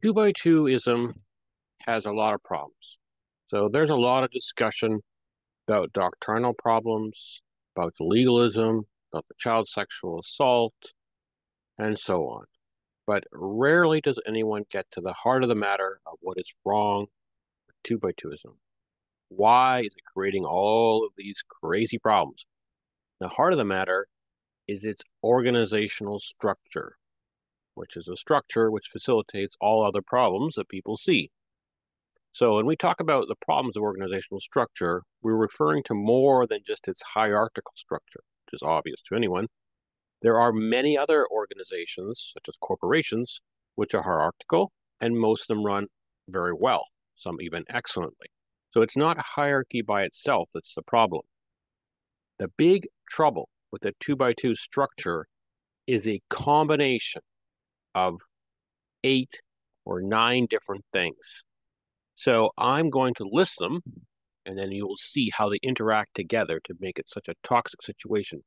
Two by twoism has a lot of problems. So there's a lot of discussion about doctrinal problems, about legalism, about the child sexual assault, and so on. But rarely does anyone get to the heart of the matter of what is wrong with two by twoism. Why is it creating all of these crazy problems? The heart of the matter is its organizational structure, which is a structure which facilitates all other problems that people see. So when we talk about the problems of organizational structure, we're referring to more than just its hierarchical structure, which is obvious to anyone. There are many other organizations, such as corporations, which are hierarchical, and most of them run very well, some even excellently. So it's not hierarchy by itself that's the problem. The big trouble with the two by two structure is a combination of 8 or 9 different things. So I'm going to list them, and then you will see how they interact together to make it such a toxic situation.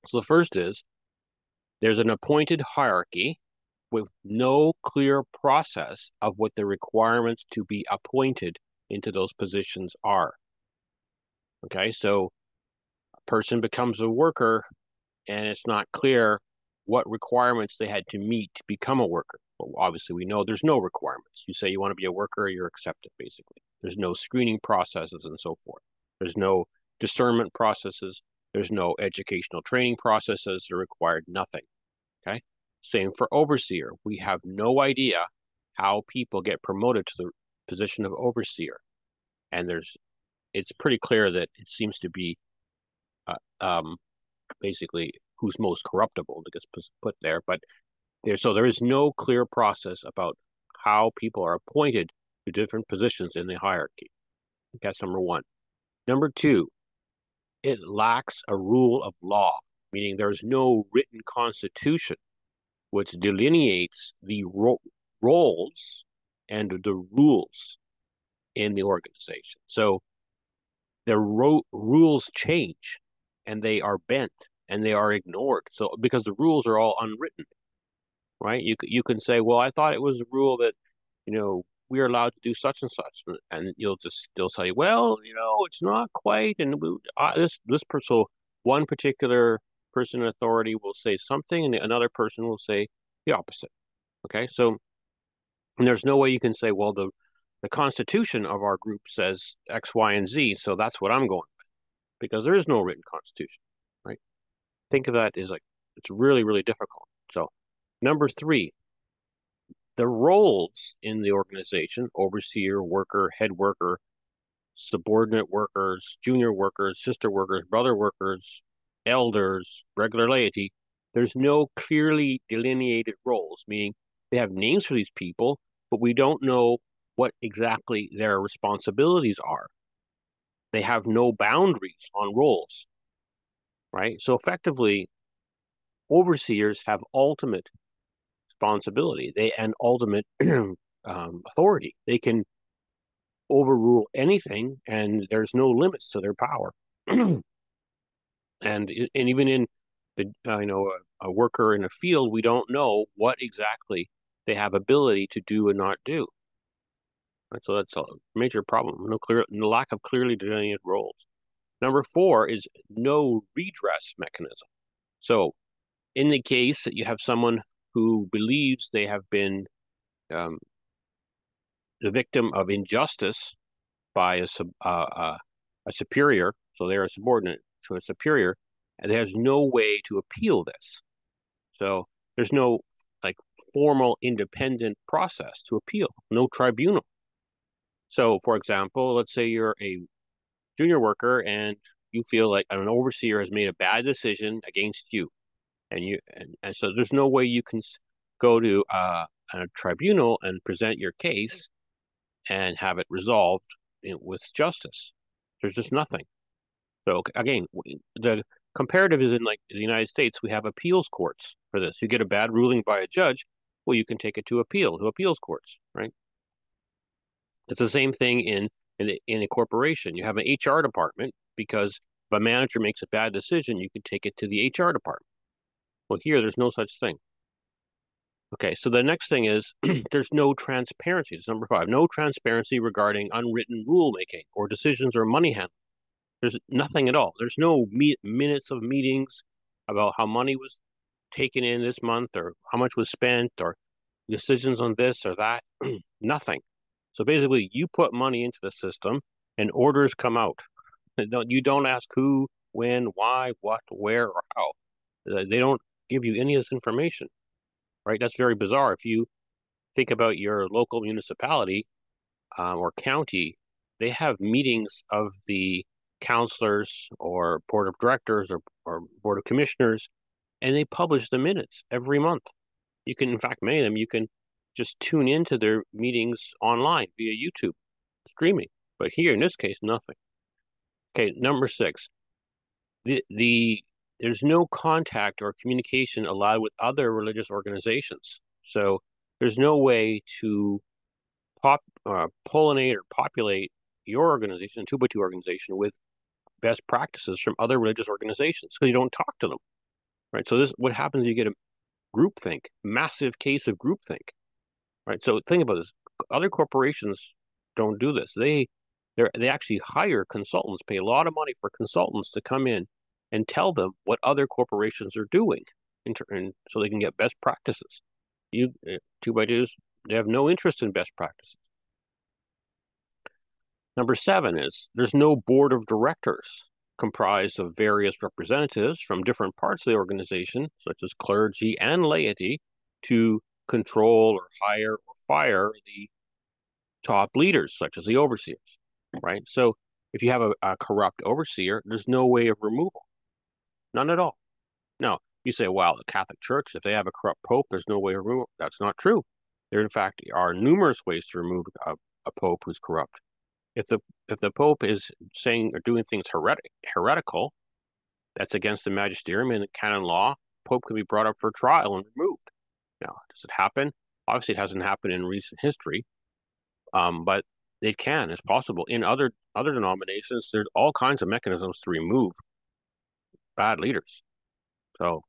So the first is there's an appointed hierarchy with no clear process of what the requirements to be appointed into those positions are. Okay, so a person becomes a worker, and it's not clear what requirements they had to meet to become a worker. Well, obviously, we know there's no requirements. You say you want to be a worker, you're accepted, basically. There's no screening processes and so forth. There's no discernment processes. There's no educational training processes that are required, nothing. Okay. Same for overseer. We have no idea how people get promoted to the position of overseer. And it's pretty clear that it seems to be uh, um, basically who's most corruptible that gets put there. But there is no clear process about how people are appointed to different positions in the hierarchy. That's number one. Number two, it lacks a rule of law, meaning there's no written constitution which delineates the roles and the rules in the organization. So the rules change and they are bent and they are ignored. So because the rules are all unwritten, right? You can say, well, I thought it was a rule that, we're allowed to do such and such, and they'll tell you, well, it's not quite, and this person, so one particular person in authority will say something, and another person will say the opposite. Okay, so and there's no way you can say, well, the Constitution of our group says X, Y, and Z, so that's what I'm going with, because there is no written Constitution, right? Think of that as like it's really, really difficult. So, number three, the roles in the organization, overseer, worker, head worker, subordinate workers, junior workers, sister workers, brother workers, elders, regular laity, there's no clearly delineated roles, meaning they have names for these people, but we don't know what exactly their responsibilities are. They have no boundaries on roles, right? So effectively, overseers have ultimate responsibility. And ultimate authority. They can overrule anything, and there's no limits to their power. and even in the a worker in a field, we don't know what exactly they have ability to do and not do. Right? So that's a major problem. No lack of clearly delineated roles. Number four is no redress mechanism. So in the case that you have someone who believes they have been um, the victim of injustice by a superior, so they're a subordinate to a superior, and there's no way to appeal this. So there's no like formal independent process to appeal, no tribunal. So, for example, let's say you're a junior worker and you feel like an overseer has made a bad decision against you, and so there's no way you can go to a tribunal and present your case and have it resolved with justice. There's just nothing. So again, the comparative is in like the United States, we have appeals courts for this. You get a bad ruling by a judge, well, you can take it to appeals courts, right? It's the same thing in a corporation. You have an HR department because if a manager makes a bad decision, you can take it to the HR department. Well, here there's no such thing. Okay, so the next thing is there's no transparency. It's number 5. No transparency regarding unwritten rulemaking or decisions or money handling. There's nothing at all. There's no minutes of meetings about how money was taken in this month or how much was spent or decisions on this or that. Nothing. So basically, you put money into the system and orders come out. You don't ask who, when, why, what, where, or how. They don't give you any of this information, right? That's very bizarre. If you think about your local municipality or county, they have meetings of the councilors or board of directors or board of commissioners, and they publish the minutes every month. You can, in fact, many of them, you can just tune into their meetings online via YouTube streaming. But here, in this case, nothing. Okay, number 6, there's no contact or communication allowed with other religious organizations. So there's no way to pollinate or populate your organization, 2x2 organization, with best practices from other religious organizations because you don't talk to them, right? So this, what happens? You get a groupthink, massive case of groupthink, right? So think about this: other corporations don't do this. They actually hire consultants, pay a lot of money for consultants to come in and tell them what other corporations are doing, and so they can get best practices. 2x2s, they have no interest in best practices. Number 7 is there's no board of directors comprised of various representatives from different parts of the organization, such as clergy and laity, to control or hire or fire the top leaders, such as the overseers, right? So if you have a corrupt overseer, there's no way of removal, none at all. Now, you say, well, the Catholic Church, if they have a corrupt pope, there's no way of removal. That's not true. There, in fact, are numerous ways to remove a pope who's corrupt. If the Pope is saying or doing things heretical, that's against the magisterium and canon law, Pope can be brought up for trial and removed. Now, does it happen? Obviously, it hasn't happened in recent history, but it can. It's possible. In other denominations, there's all kinds of mechanisms to remove bad leaders. So,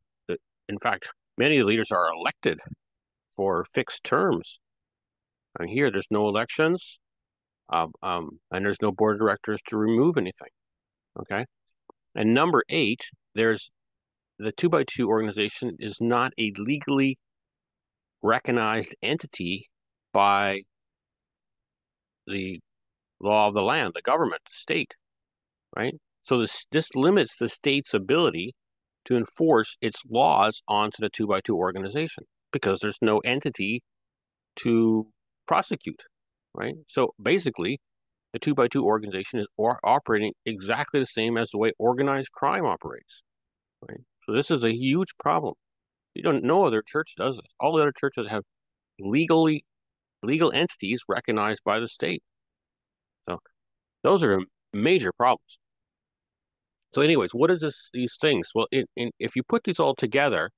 in fact, many of the leaders are elected for fixed terms. And here, there's no elections. And there's no board of directors to remove anything. Okay. And number 8, there's the 2x2 organization is not a legally recognized entity by the law of the land, the government, the state, right? So this limits the state's ability to enforce its laws onto the 2x2 organization because there's no entity to prosecute, right? So basically, the 2x2 organization is operating exactly the same as the way organized crime operates, right? So this is a huge problem. No other church does this. All the other churches have legal entities recognized by the state. So those are major problems. So anyways, what is these things? Well, if you put these all together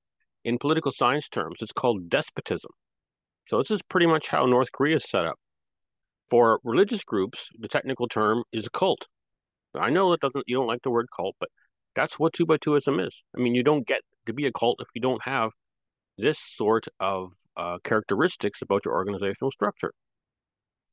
in political science terms, it's called despotism. So this is pretty much how North Korea is set up. For religious groups, the technical term is a cult. I know you don't like the word cult, but that's what 2x2ism is. I mean, you don't get to be a cult if you don't have this sort of characteristics about your organizational structure.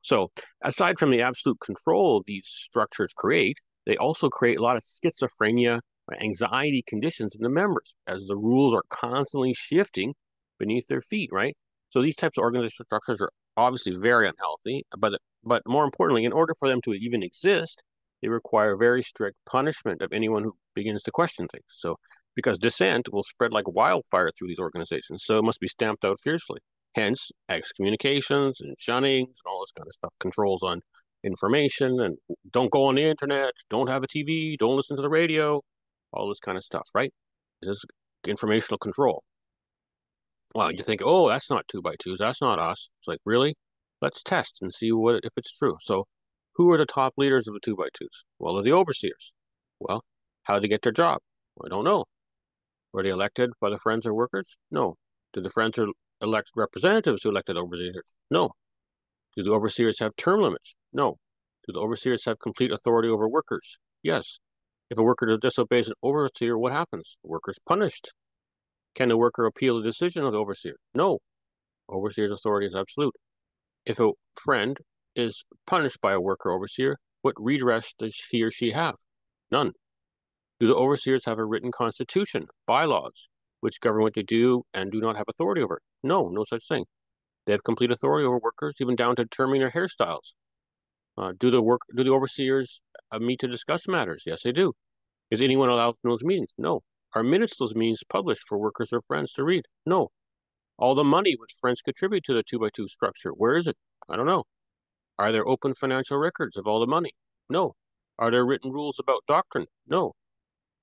So aside from the absolute control these structures create, they also create a lot of schizophrenia, anxiety conditions in the members as the rules are constantly shifting beneath their feet, right? So these types of organizational structures are obviously very unhealthy, but more importantly, in order for them to even exist, they require very strict punishment of anyone who begins to question things. So because dissent will spread like wildfire through these organizations, so it must be stamped out fiercely. Hence, excommunications and shunnings and all this kind of stuff, controls on information, and don't go on the internet, don't have a TV, don't listen to the radio, all this kind of stuff, right? It is informational control. Well, you think, oh, that's not 2x2s, that's not us. It's like, really? Let's test and see if it's true. So, who are the top leaders of the 2x2s? Well, they're the overseers. Well, how did they get their job? Well, I don't know. Were they elected by the Friends or Workers? No. Did the Friends elect representatives who elected overseers? No. Do the overseers have term limits? No. Do the overseers have complete authority over workers? Yes. If a worker disobeys an overseer, what happens? The worker's punished. Can the worker appeal the decision of the overseer? No. Overseer's authority is absolute. If a friend is punished by a worker overseer, what redress does he or she have? None. Do the overseers have a written constitution, bylaws, which govern what they do and do not have authority over? No, no such thing. They have complete authority over workers, even down to determining their hairstyles. Do the overseers meet to discuss matters? Yes, they do. Is anyone allowed to those meetings? No. Are minutes of those meetings published for workers or friends to read? No. All the money which friends contribute to the 2x2 structure, where is it? I don't know. Are there open financial records of all the money? No. Are there written rules about doctrine? No.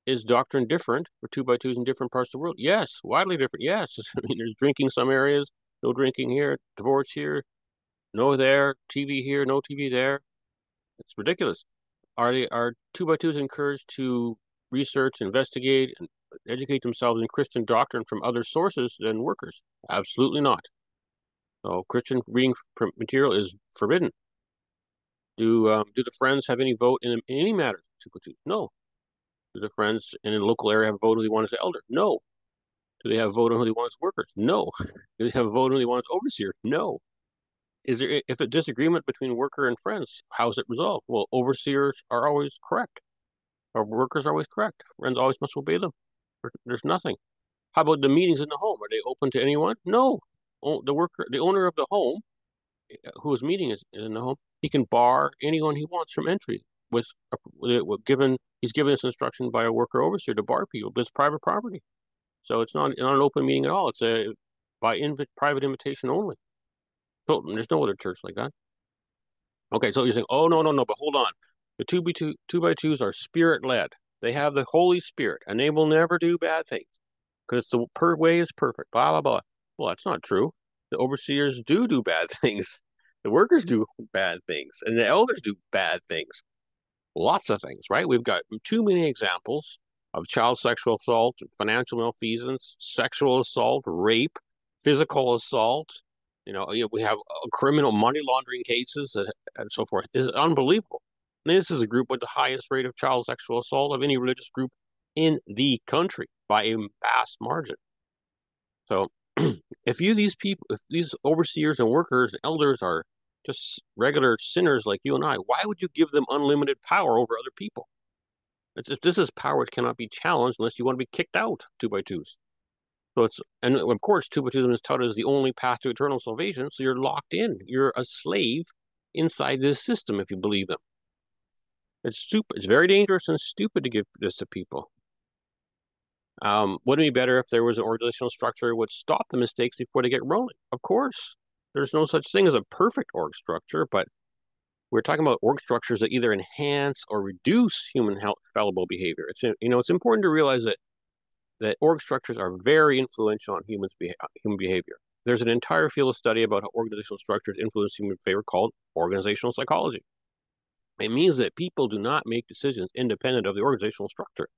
Is doctrine different for 2x2s in different parts of the world? Yes. Widely different. Yes. I mean, there's drinking some areas, no drinking here, divorce here, no there, TV here, no TV there. It's ridiculous. Are 2x2s encouraged to research, investigate, and educate themselves in Christian doctrine from other sources than workers? Absolutely not. So Christian reading material is forbidden. Do the friends have any vote in any matter? 2x2? No. Do the friends in a local area have a vote who they want as elder? No. Do they have a vote on who they want as workers? No. Do they have a vote on who they want as overseer? No. Is there, if a disagreement between worker and friends, how is it resolved? Well, overseers are always correct. Our workers are always correct. Friends always must obey them. There's nothing. How about the meetings in the home? Are they open to anyone? No. The owner of the home, whose meeting is in the home, he can bar anyone he wants from entry. He's given this instruction by a worker overseer to bar people, but it's private property. So it's not an open meeting at all. It's by private invitation only. So there's no other church like that. Okay, so you're saying, oh no, but hold on. The 2x2s are spirit led. They have the Holy Spirit, and they will never do bad things because the way is perfect. Blah blah blah. Well, that's not true. The overseers do bad things. The workers do bad things, and the elders do bad things. Lots of things, right? We've got too many examples of child sexual assault, financial malfeasance, sexual assault, rape, physical assault. We have criminal money laundering cases and so forth. It's unbelievable. And this is a group with the highest rate of child sexual assault of any religious group in the country by a vast margin. So if these overseers and workers and elders are just regular sinners like you and I, why would you give them unlimited power over other people? This is power which cannot be challenged unless you want to be kicked out 2x2s. And of course, 2x2 is touted as the only path to eternal salvation. So you're locked in. You're a slave inside this system if you believe them. It's stupid. It's very dangerous and stupid to give this to people. Wouldn't it be better if there was an organizational structure that would stop the mistakes before they get rolling? Of course. There's no such thing as a perfect org structure, but we're talking about org structures that either enhance or reduce human fallible behavior. It's important to realize that org structures are very influential on human behavior. There's an entire field of study about how organizational structures influence human behavior called organizational psychology. It means that people do not make decisions independent of the organizational structure.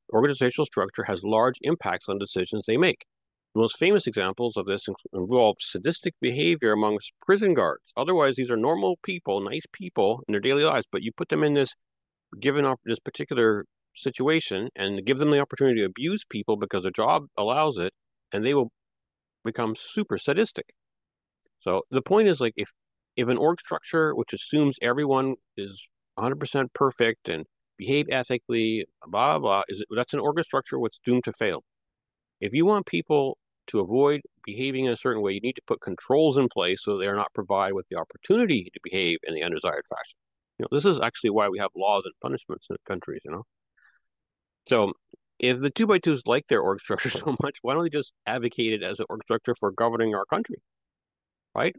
The organizational structure has large impacts on decisions they make. The most famous examples of this involve sadistic behavior amongst prison guards. Otherwise, these are normal people, nice people in their daily lives, but you put them in this particular situation and give them the opportunity to abuse people because their job allows it, and they will become super sadistic. So the point is, like, if an org structure which assumes everyone is 100% perfect and behave ethically, blah blah, that's an org structure which is doomed to fail. If you want people to avoid behaving in a certain way, you need to put controls in place so they are not provided with the opportunity to behave in the undesired fashion. This is actually why we have laws and punishments in countries. So if the 2x2s like their org structure so much, why don't they just advocate it as an org structure for governing our country, right?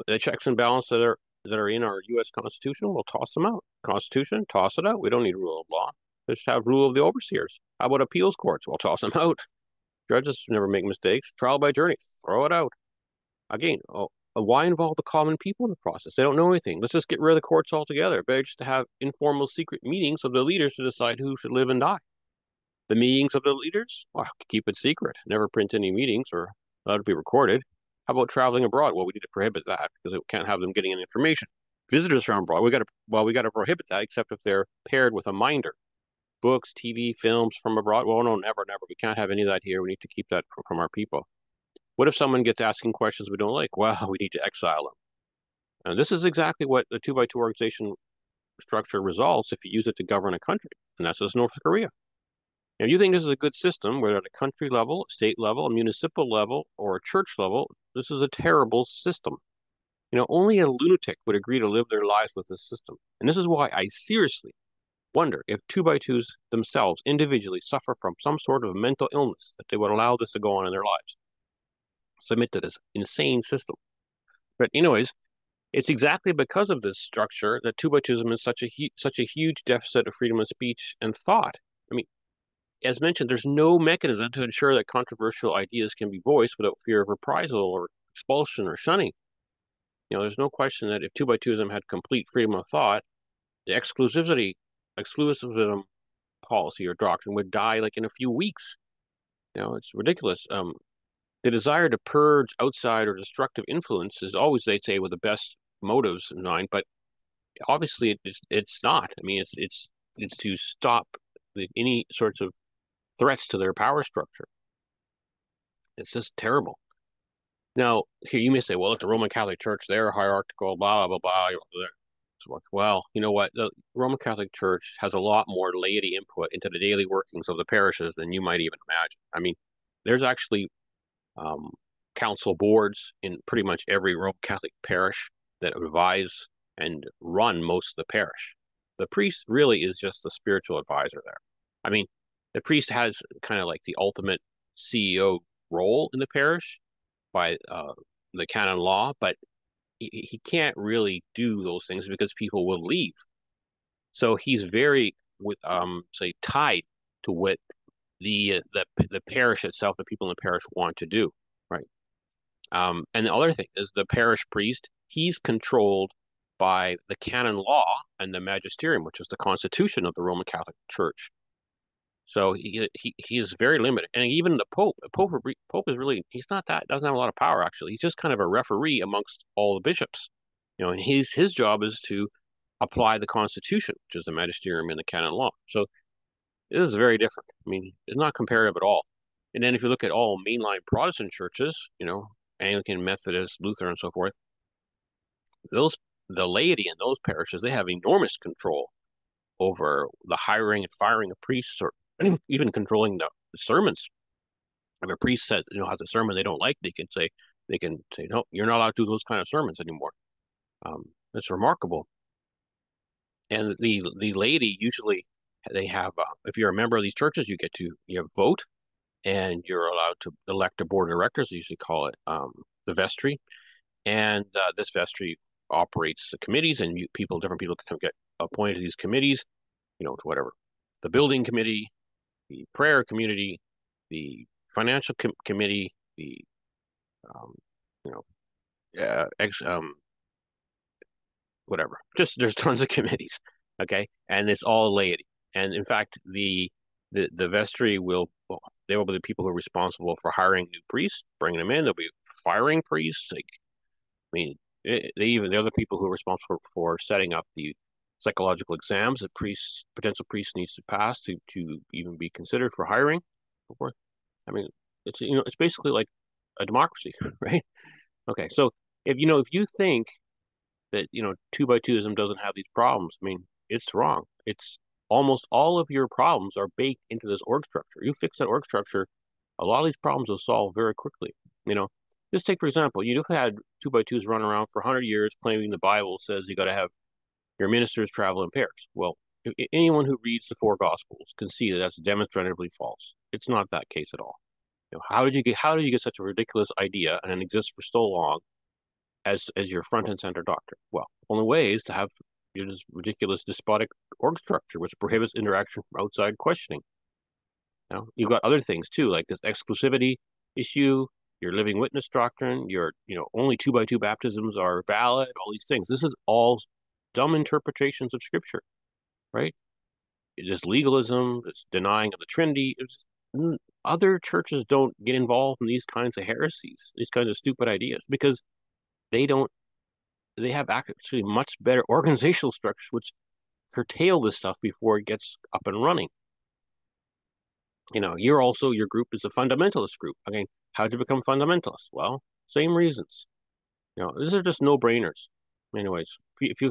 The checks and balances that are in our U.S. Constitution, we'll toss them out. Constitution, toss it out. We don't need rule of law. Just have rule of the overseers. How about appeals courts? We'll toss them out. Judges never make mistakes. Trial by jury, throw it out. Again, why involve the common people in the process? They don't know anything. Let's just get rid of the courts altogether. Better just to have informal secret meetings of the leaders to decide who should live and die. The meetings of the leaders? Well, keep it secret. Never print any meetings or let it be recorded. How about traveling abroad? Well, we need to prohibit that because we can't have them getting any information. Visitors from abroad, we got to prohibit that except if they're paired with a minder. Books, TV, films from abroad. Well, no, never. We can't have any of that here. We need to keep that from our people. What if someone gets asking questions we don't like? Well, we need to exile them. And this is exactly what the 2x2 organization structure results if you use it to govern a country, and that's just North Korea. If you think this is a good system, whether at a country level, state level, a municipal level, or a church level, this is a terrible system. Only a lunatic would agree to live their lives with this system. And this is why I seriously wonder if 2x2s themselves individually suffer from some sort of mental illness that they would allow this to go on in their lives. Submit to this insane system. But anyways, it's exactly because of this structure that 2x2ism is such a huge deficit of freedom of speech and thought. I mean, as mentioned, there's no mechanism to ensure that controversial ideas can be voiced without fear of reprisal or expulsion or shunning. There's no question that if 2x2ism had complete freedom of thought, the exclusivism policy or doctrine would die like in a few weeks. It's ridiculous. The desire to purge outside or destructive influence is always, they say, with the best motives in mind, but obviously it's not. I mean, it's to stop any sorts of threats to their power structure. It's just terrible. Now, here you may say, well, at the Roman Catholic Church, they're hierarchical, blah, blah, blah. Well, you know what? The Roman Catholic Church has a lot more laity input into the daily workings of the parishes than you might even imagine. I mean, there's actually council boards in pretty much every Roman Catholic parish that advise and run most of the parish. The priest really is just the spiritual advisor there. I mean, the priest has kind of like the ultimate CEO role in the parish by the canon law, but he can't really do those things because people will leave. So he's very say tied to what the parish itself, the people in the parish want to do, right? And the other thing is the parish priest, he's controlled by the canon law and the magisterium, which is the constitution of the Roman Catholic Church. So he is very limited, and even the Pope is really, he's not that, doesn't have a lot of power actually. He's just kind of a referee amongst all the bishops, and his job is to apply the Constitution, which is the magisterium and the canon law. So this is very different. I mean, it's not comparative at all. And then if you look at all mainline Protestant churches, Anglican, Methodist, Lutheran, and so forth, the laity in those parishes, they have enormous control over the hiring and firing of priests, or even controlling the sermons. If a priest says, has a sermon they don't like, they can say, no, you're not allowed to do those kind of sermons anymore. It's remarkable. And the laity usually, they have, if you're a member of these churches, you vote, and you're allowed to elect a board of directors. They usually call it the vestry, and this vestry operates the committees, and different people can get appointed to these committees, to whatever, the building committee, the prayer community, the financial committee, the whatever. Just there's tons of committees, okay, and it's all laity. And in fact, the vestry they will be the people who are responsible for hiring new priests, bringing them in. They'll be firing priests. I mean, they're the people who are responsible for setting up the psychological exams that potential priests needs to pass to even be considered for hiring. So forth. I mean, it's basically like a democracy, right? Okay, so if you think that 2x2ism doesn't have these problems, I mean, it's wrong. It's almost all of your problems are baked into this org structure. You fix that org structure, a lot of these problems will solve very quickly. Just take for example, you've had 2x2s run around for 100 years claiming the Bible says you got to have your ministers travel in pairs. Well, anyone who reads the four Gospels can see that that's demonstratively false. It's not that case at all. How did you get such a ridiculous idea and it exists for so long as your front and center doctrine? Well, only way is to have this ridiculous despotic org structure which prohibits interaction from outside questioning. You've got other things too, like this exclusivity issue, your living witness doctrine, your only 2x2 baptisms are valid, all these things. This is all dumb interpretations of scripture, right? It's legalism, it's denying of the Trinity. Other churches don't get involved in these kinds of heresies, these kinds of stupid ideas, because they have actually much better organizational structures which curtail this stuff before it gets up and running. your group is a fundamentalist group. Again, how'd you become fundamentalist? Well, same reasons. These are just no-brainers. Anyways, if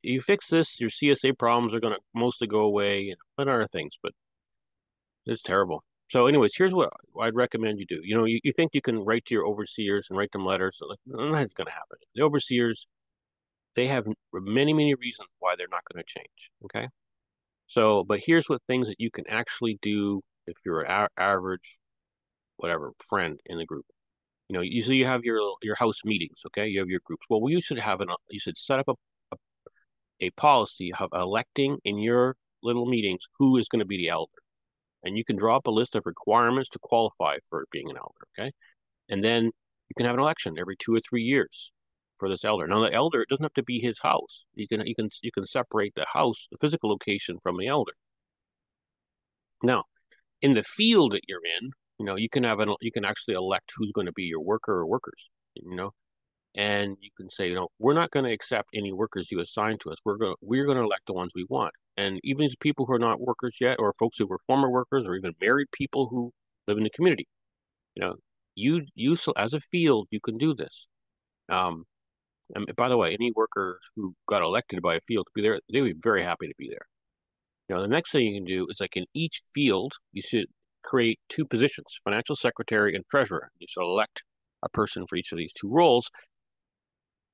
you fix this, your CSA problems are going to mostly go away and other things, but it's terrible. So anyways, here's what I'd recommend you do. You think you can write to your overseers and write them letters. So like, nothing's going to happen. The overseers, they have many, many reasons why they're not going to change. Okay. So, but here's what things that you can actually do if you're an average, whatever, friend in the group. You have your house meetings, okay? You have your groups. Well, you should set up a policy of electing in your little meetings who is going to be the elder. And you can draw up a list of requirements to qualify for being an elder, okay? And then you can have an election every 2 or 3 years for this elder. Now, the elder, it doesn't have to be his house. You can separate the house, the physical location, from the elder. Now, in the field that you're in, you can actually elect who's going to be your worker or workers. And you can say, we're not going to accept any workers you assign to us. We're going to elect the ones we want. And even these people who are not workers yet, or folks who were former workers, or even married people who live in the community, as a field, you can do this. And by the way, any worker who got elected by a field to be there, they would be very happy to be there. The next thing you can do is, like, in each field, you should create 2 positions, financial secretary and treasurer. You should elect a person for each of these 2 roles.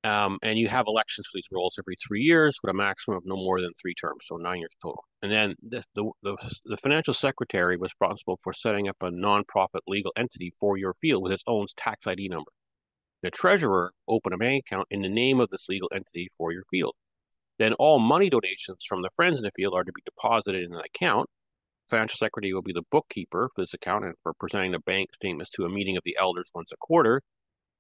And you have elections for these roles every 3 years with a maximum of no more than 3 terms, so 9 years total. And then the financial secretary was responsible for setting up a nonprofit legal entity for your field with its own tax ID number. The treasurer opened a bank account in the name of this legal entity for your field. Then all money donations from the friends in the field are to be deposited in an account. Financial secretary will be the bookkeeper for this account and for presenting the bank statements to a meeting of the elders once a quarter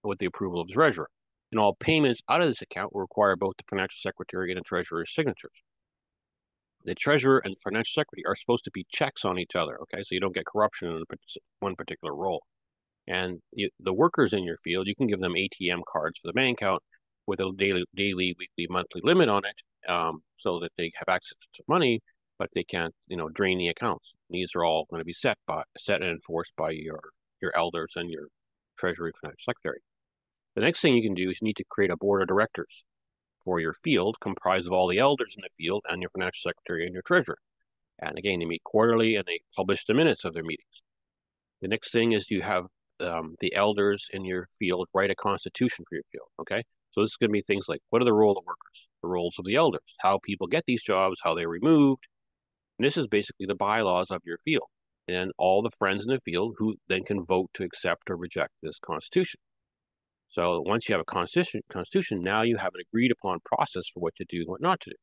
with the approval of the treasurer. And all payments out of this account will require both the financial secretary and the treasurer's signatures. The treasurer and the financial secretary are supposed to be checks on each other, okay? So you don't get corruption in one particular role. And the workers in your field, you can give them ATM cards for the bank account with a daily, weekly, monthly limit on it, so that they have access to money, but they can't, drain the accounts. These are all going to be set and enforced by your elders and your treasury financial secretary. The next thing you can do is you need to create a board of directors for your field, comprised of all the elders in the field and your financial secretary and your treasurer. And again, they meet quarterly and they publish the minutes of their meetings. The next thing is you have the elders in your field write a constitution for your field, okay? So this is going to be things like, what are the roles of workers, the roles of the elders, how people get these jobs, how they're removed. And this is basically the bylaws of your field. And all the friends in the field who then can vote to accept or reject this constitution. So once you have a constitution, now you have an agreed upon process for what to do and what not to do.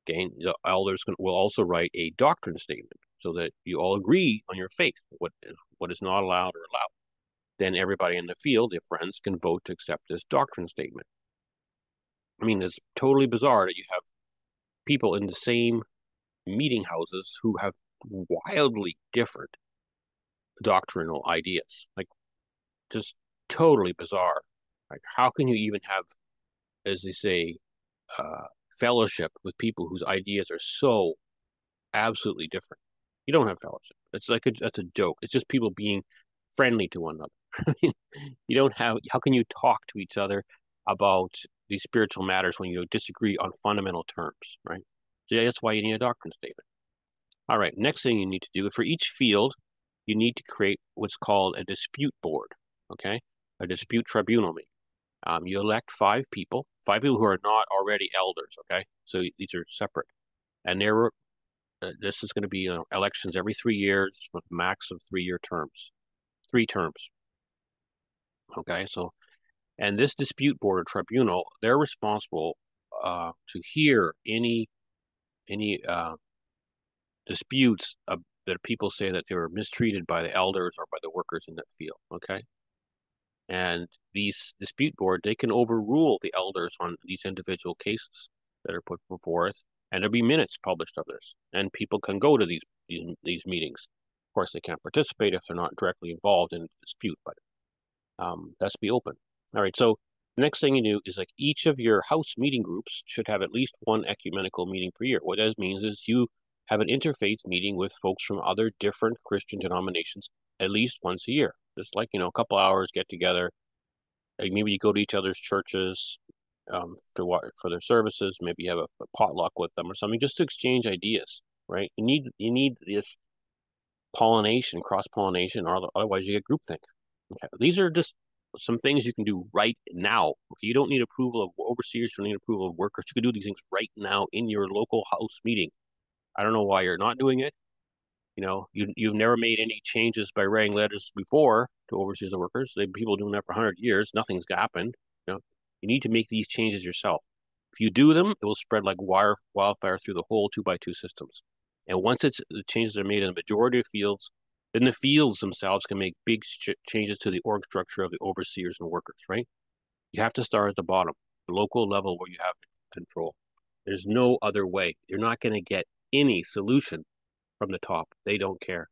Again, the elders will also write a doctrine statement so that you all agree on your faith, what is not allowed or allowed. Then everybody in the field, your friends, can vote to accept this doctrine statement. I mean, it's totally bizarre that you have people in the same meeting houses who have wildly different doctrinal ideas. Like, just totally bizarre. Like, how can you even have, as they say, fellowship with people whose ideas are so absolutely different? You don't have fellowship. It's like that's a joke. It's just people being friendly to one another. You don't have. How can you talk to each other about these spiritual matters when you disagree on fundamental terms, right? So yeah, that's why you need a doctrine statement. All right. Next thing you need to do for each field, you need to create what's called a dispute board. Okay, a dispute tribunal meeting. You elect 5 people who are not already elders. Okay, so these are separate, and this is going to be elections every 3 years with max of 3-year terms, 3 terms. Okay, so and this dispute board or tribunal, they're responsible to hear any disputes that people say that they were mistreated by the elders or by the workers in that field. Okay. And these dispute board, they can overrule the elders on these individual cases that are put forth, and there'll be minutes published of this, and people can go to these meetings. Of course, they can't participate if they're not directly involved in the dispute, but that's be open. All right, so the next thing you do is, like, each of your house meeting groups should have at least one ecumenical meeting per year. What that means is you have an interfaith meeting with folks from other different Christian denominations at least once a year. Just like, a couple hours, get together. Like maybe you go to each other's churches for their services. Maybe you have a potluck with them or something, just to exchange ideas, right? You need this pollination, cross pollination, or otherwise you get groupthink. Okay, these are just some things you can do right now. Okay, you don't need approval of overseers. You don't need approval of workers. You can do these things right now in your local house meeting. I don't know why you're not doing it. You've never made any changes by writing letters before to overseers and workers. People doing that for 100 years. Nothing's happened. You need to make these changes yourself. If you do them, it will spread like wildfire through the whole 2x2 systems. And once the changes are made in the majority of fields, then the fields themselves can make big changes to the org structure of the overseers and workers, right? You have to start at the bottom, the local level where you have control. There's no other way. You're not going to get any solution from the top. They don't care.